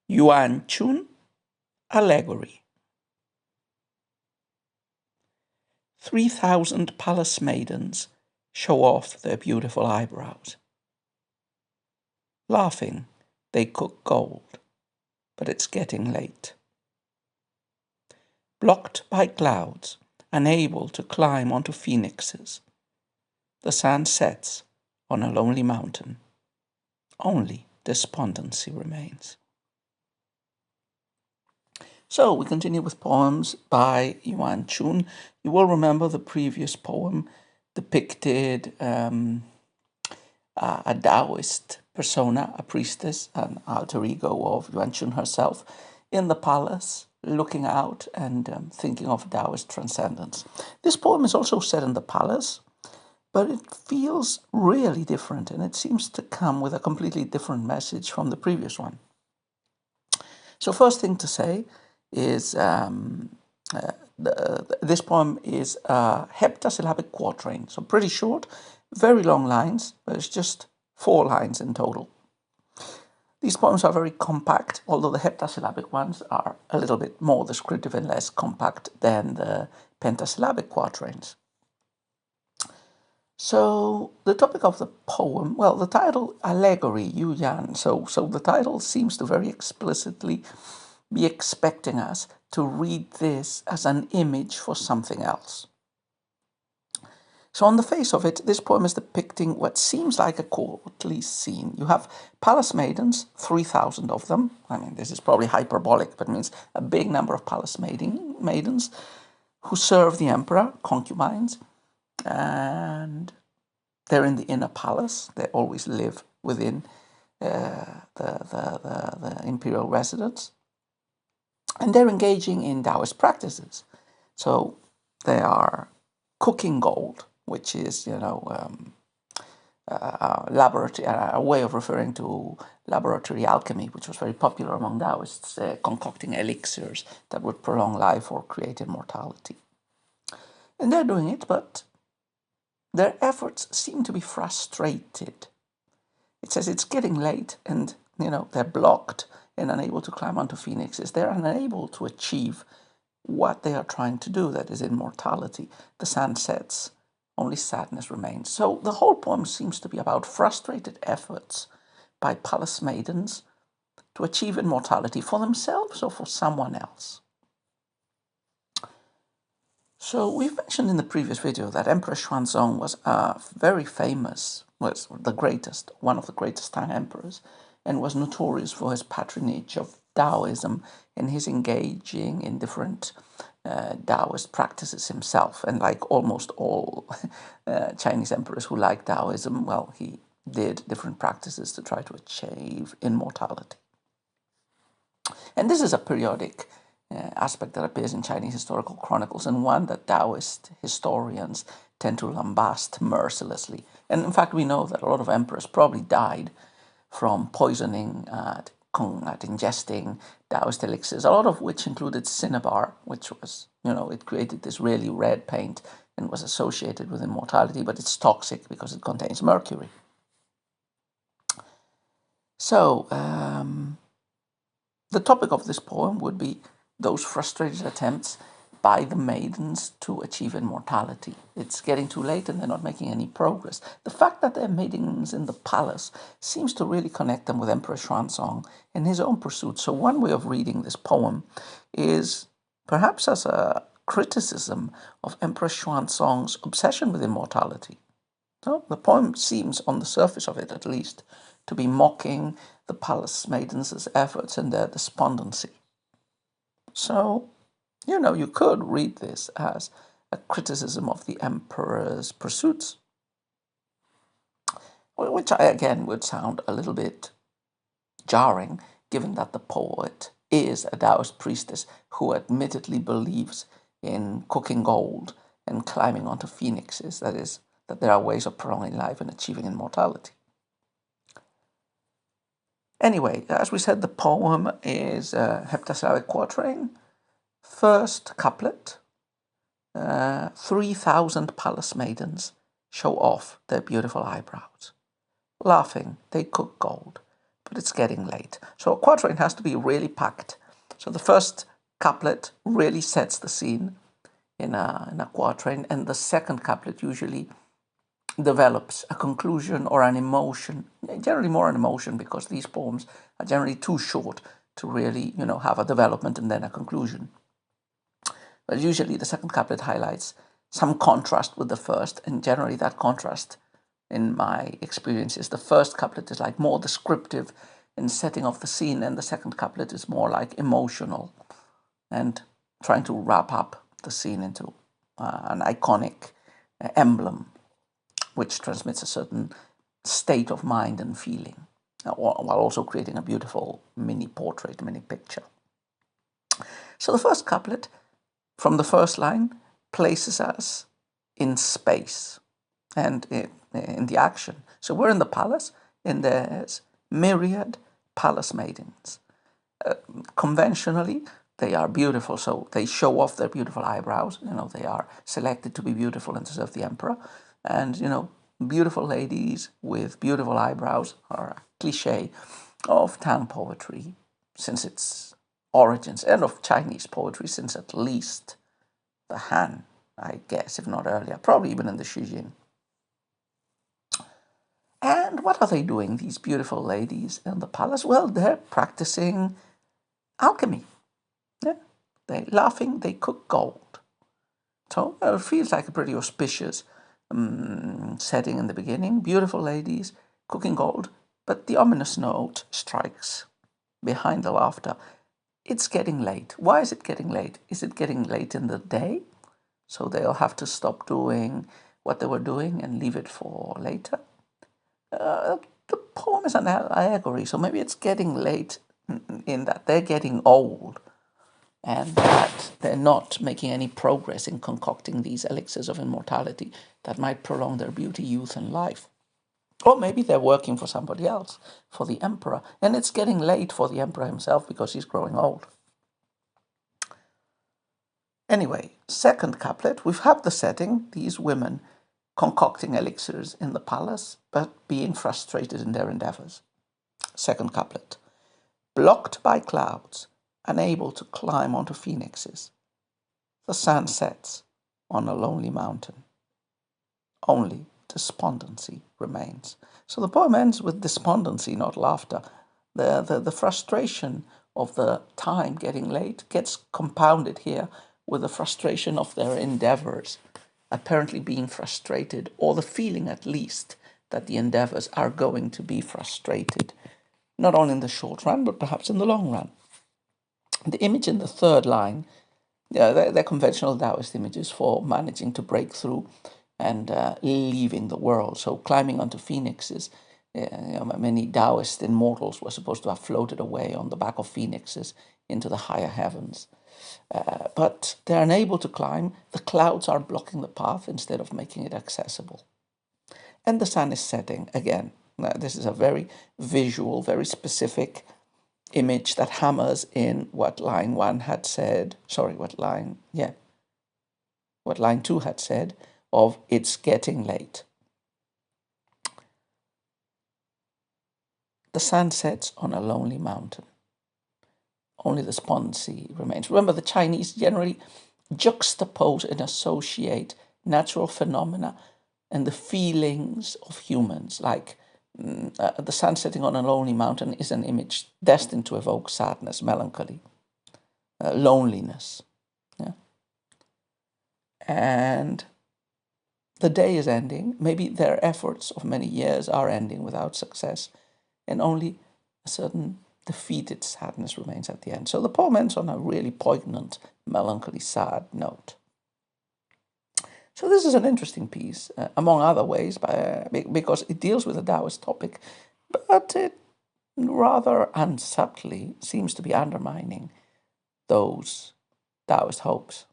Yuan Chun, Allegory. 3,000 palace maidens show off their beautiful eyebrows. Laughing, they cook gold, but it's getting late. Blocked by clouds, unable to climb onto phoenixes, the sun sets on a lonely mountain. Only despondency remains. So we continue with poems by Yuan Chun. You will remember the previous poem depicted a Taoist persona, a priestess, an alter ego of Yuan Chun herself, in the palace, looking out and thinking of Taoist transcendence. This poem is also set in the palace, but it feels really different, and it seems to come with a completely different message from the previous one. So first thing to say is this poem is a heptasyllabic quatrain, so pretty short, very long lines, but it's just 4 lines in total. These poems are very compact, although the heptasyllabic ones are a little bit more descriptive and less compact than the pentasyllabic quatrains. So the topic of the poem, well, the title, Allegory, Yuan, so the title seems to very explicitly be expecting us to read this as an image for something else. So on the face of it, this poem is depicting what seems like a courtly scene. You have palace maidens, 3,000 of them. I mean, this is probably hyperbolic, but it means a big number of palace maidens who serve the emperor, concubines, and they're in the inner palace. They always live within the imperial residence. And they're engaging in Taoist practices. So they are cooking gold, which is, a way of referring to laboratory alchemy, which was very popular among Taoists, concocting elixirs that would prolong life or create immortality. And they're doing it, but their efforts seem to be frustrated. It says it's getting late and, they're blocked and unable to climb onto phoenixes. They're unable to achieve what they are trying to do, that is immortality. The sun sets, only sadness remains. So the whole poem seems to be about frustrated efforts by palace maidens to achieve immortality for themselves or for someone else. So we've mentioned in the previous video that Emperor Xuanzong was very famous, was the greatest, one of the greatest Tang emperors, and was notorious for his patronage of Taoism and his engaging in different Taoist practices himself. And like almost all Chinese emperors who liked Taoism, well, he did different practices to try to achieve immortality. And this is a periodic aspect that appears in Chinese historical chronicles, and one that Taoist historians tend to lambast mercilessly. And in fact, we know that a lot of emperors probably died from poisoning, at ingesting Taoist elixirs, a lot of which included cinnabar, which was, it created this really red paint and was associated with immortality, but it's toxic because it contains mercury. So, the topic of this poem would be those frustrated attempts by the maidens to achieve immortality. It's getting too late and they're not making any progress. The fact that they're maidens in the palace seems to really connect them with Emperor Xuanzong and his own pursuit. So one way of reading this poem is perhaps as a criticism of Emperor Xuanzong's obsession with immortality. So the poem seems, on the surface of it at least, to be mocking the palace maidens' efforts and their despondency. So, you could read this as a criticism of the emperor's pursuits, which again would sound a little bit jarring, given that the poet is a Taoist priestess who admittedly believes in cooking gold and climbing onto phoenixes, that is, that there are ways of prolonging life and achieving immortality. Anyway, as we said, the poem is a heptasyllabic quatrain. First couplet, 3,000 palace maidens show off their beautiful eyebrows. Laughing, they cook gold, but but it's getting late. So a quatrain has to be really packed. So the first couplet really sets the scene in a quatrain, and the second couplet usually develops a conclusion or an emotion, generally more an emotion, because these poems are generally too short to really, have a development and then a conclusion. But usually the second couplet highlights some contrast with the first, and generally that contrast, in my experience, is the first couplet is like more descriptive in setting of the scene, and the second couplet is more like emotional and trying to wrap up the scene into an iconic emblem which transmits a certain state of mind and feeling, while also creating a beautiful mini portrait, mini picture. So the first couplet, from the first line, places us in space and in the action. So we're in the palace, and there's myriad palace maidens. Conventionally, they are beautiful, so they show off their beautiful eyebrows. They are selected to be beautiful and to serve the emperor. And, beautiful ladies with beautiful eyebrows are a cliche of Tang poetry since its origins, and of Chinese poetry since at least the Han, I guess, if not earlier, probably even in the Shijin. And what are they doing, these beautiful ladies in the palace? Well, they're practicing alchemy. Yeah? They're laughing, they cook gold. So it feels like a pretty auspicious setting in the beginning. Beautiful ladies cooking gold, but the ominous note strikes behind the laughter. It's getting late. Why is it getting late? Is it getting late in the day? So they'll have to stop doing what they were doing and leave it for later? The poem is an allegory, so maybe it's getting late in that they're getting old and that they're not making any progress in concocting these elixirs of immortality that might prolong their beauty, youth, and life. Or maybe they're working for somebody else, for the emperor, and it's getting late for the emperor himself because he's growing old. Anyway, second couplet, we've had the setting, these women concocting elixirs in the palace, but being frustrated in their endeavors. Second couplet, blocked by clouds, unable to climb onto phoenixes, the sun sets on a lonely mountain. Only despondency remains. So the poem ends with despondency, not laughter. The frustration of the time getting late gets compounded here with the frustration of their endeavors apparently being frustrated, or the feeling at least that the endeavors are going to be frustrated, not only in the short run, but perhaps in the long run. The image in the third line, they're conventional Taoist images for managing to break through and leaving the world. So climbing onto phoenixes, many Taoist immortals were supposed to have floated away on the back of phoenixes into the higher heavens. But they're unable to climb. The clouds are blocking the path instead of making it accessible. And the sun is setting again. Now, this is a very visual, very specific image that hammers in what line 1 had said. What line 2 had said of it's getting late. The sun sets on a lonely mountain. Only despondency remains. Remember, the Chinese generally juxtapose and associate natural phenomena and the feelings of humans, like the sun setting on a lonely mountain is an image destined to evoke sadness, melancholy, loneliness. Yeah? And the day is ending. Maybe their efforts of many years are ending without success, and only a certain defeated sadness remains at the end. So the poem ends on a really poignant, melancholy, sad note. So this is an interesting piece, among other ways, because it deals with a Taoist topic, but it rather unsubtly seems to be undermining those Taoist hopes.